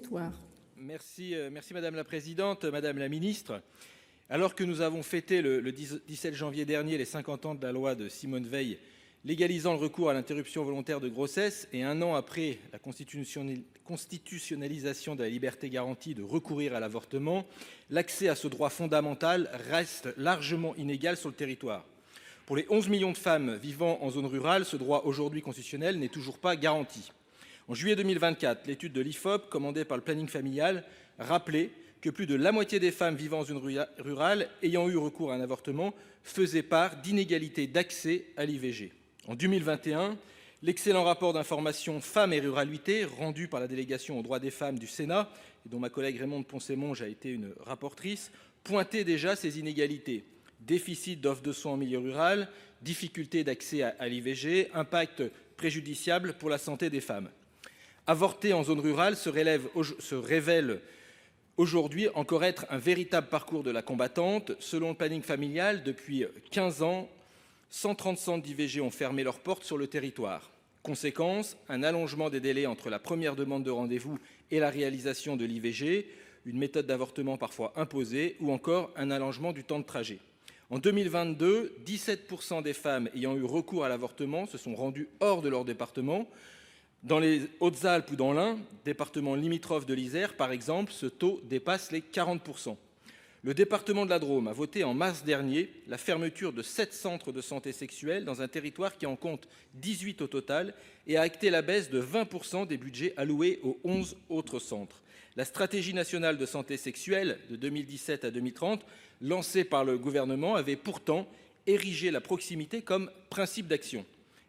territoires. Merci Madame la Présidente, Madame la Ministre. Alors que nous avons fêté le 17 janvier dernier les 50 ans de la loi de Simone Veil légalisant le recours à l'interruption volontaire de grossesse et un an après la constitutionnalisation de la liberté garantie de recourir à l'avortement, l'accès à ce droit fondamental reste largement inégal sur le territoire. Pour les 11 millions de femmes vivant en zone rurale, ce droit aujourd'hui constitutionnel n'est toujours pas garanti. En juillet 2024, l'étude de l'IFOP commandée par le planning familial rappelait que plus de la moitié des femmes vivant en zone rurale ayant eu recours à un avortement faisaient part d'inégalités d'accès à l'IVG. En 2021, l'excellent rapport d'information Femmes et ruralité rendu par la délégation aux droits des femmes du Sénat, et dont ma collègue Raymonde Poncet Monge a été une rapportrice, pointait déjà ces inégalités. Déficit d'offres de soins en milieu rural, difficulté d'accès à l'IVG, impact préjudiciable pour la santé des femmes. Avorter en zone rurale se révèle aujourd'hui encore être un véritable parcours de la combattante. Selon le planning familial, depuis 15 ans, 130 centres d'IVG ont fermé leurs portes sur le territoire. Conséquence, un allongement des délais entre la première demande de rendez-vous et la réalisation de l'IVG, une méthode d'avortement parfois imposée, ou encore un allongement du temps de trajet. En 2022, 17% des femmes ayant eu recours à l'avortement se sont rendues hors de leur département. Dans les Hautes-Alpes ou dans l'Ain, département limitrophe de l'Isère par exemple, ce taux dépasse les 40%. Le département de la Drôme a voté en mars dernier la fermeture de 7 centres de santé sexuelle dans un territoire qui en compte 18 au total et a acté la baisse de 20% des budgets alloués aux 11 autres centres. La stratégie nationale de santé sexuelle de 2017 à 2030, lancée par le gouvernement, avait pourtant érigé la proximité comme principe d'action.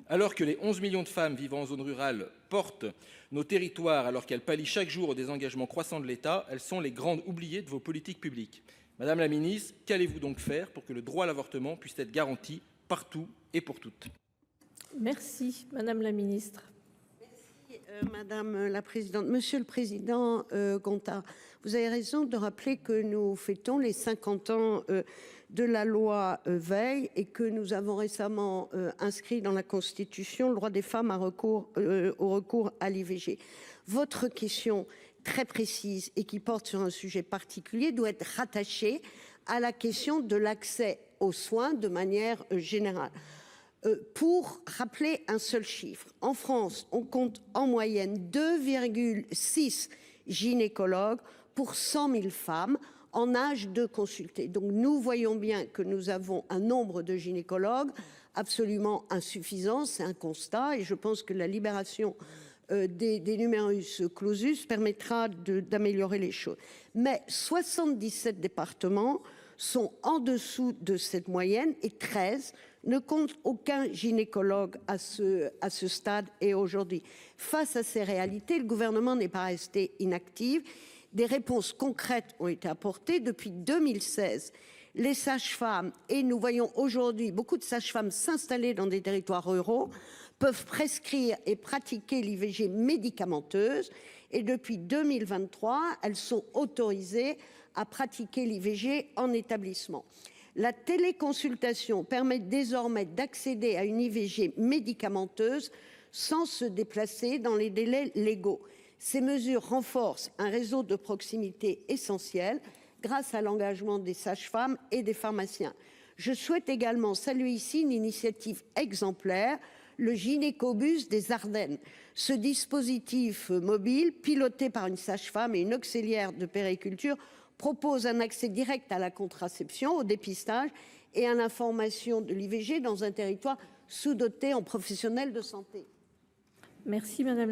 Alors que les 11 millions de femmes vivant en zone rurale portent nos territoires, alors qu'elles pallient chaque jour au désengagement croissant de l'État, elles sont les grandes oubliées de vos politiques publiques. Madame la ministre, qu'allez-vous donc faire pour que le droit à l'avortement puisse être garanti partout et pour toutes? Merci, Madame la Ministre. Merci, Madame la Présidente. Monsieur le Président Gontard, vous avez raison de rappeler que nous fêtons les 50 ans de la loi Veil et que nous avons récemment inscrit dans la Constitution le droit des femmes au recours à l'IVG. Votre question très précise et qui porte sur un sujet particulier doit être rattachée à la question de l'accès aux soins de manière générale. Pour rappeler un seul chiffre, en France, on compte en moyenne 2,6 gynécologues pour 100 000 femmes en âge de consulter. Donc nous voyons bien que nous avons un nombre de gynécologues absolument insuffisant, c'est un constat, et je pense que la libération des numerus clausus permettra d'améliorer les choses. Mais 77 départements sont en dessous de cette moyenne et 13 ne comptent aucun gynécologue à ce stade et aujourd'hui. Face à ces réalités, le gouvernement n'est pas resté inactif. Des réponses concrètes ont été apportées depuis 2016. Les sages-femmes, et nous voyons aujourd'hui beaucoup de sages-femmes s'installer dans des territoires ruraux, peuvent prescrire et pratiquer l'IVG médicamenteuse. Et depuis 2023, elles sont autorisées à pratiquer l'IVG en établissement. La téléconsultation permet désormais d'accéder à une IVG médicamenteuse sans se déplacer dans les délais légaux. Ces mesures renforcent un réseau de proximité essentiel grâce à l'engagement des sages-femmes et des pharmaciens. Je souhaite également saluer ici une initiative exemplaire, le gynécobus des Ardennes. Ce dispositif mobile, piloté par une sage-femme et une auxiliaire de puériculture, propose un accès direct à la contraception, au dépistage et à l'information de l'IVG dans un territoire sous-doté en professionnels de santé. Merci, Madame la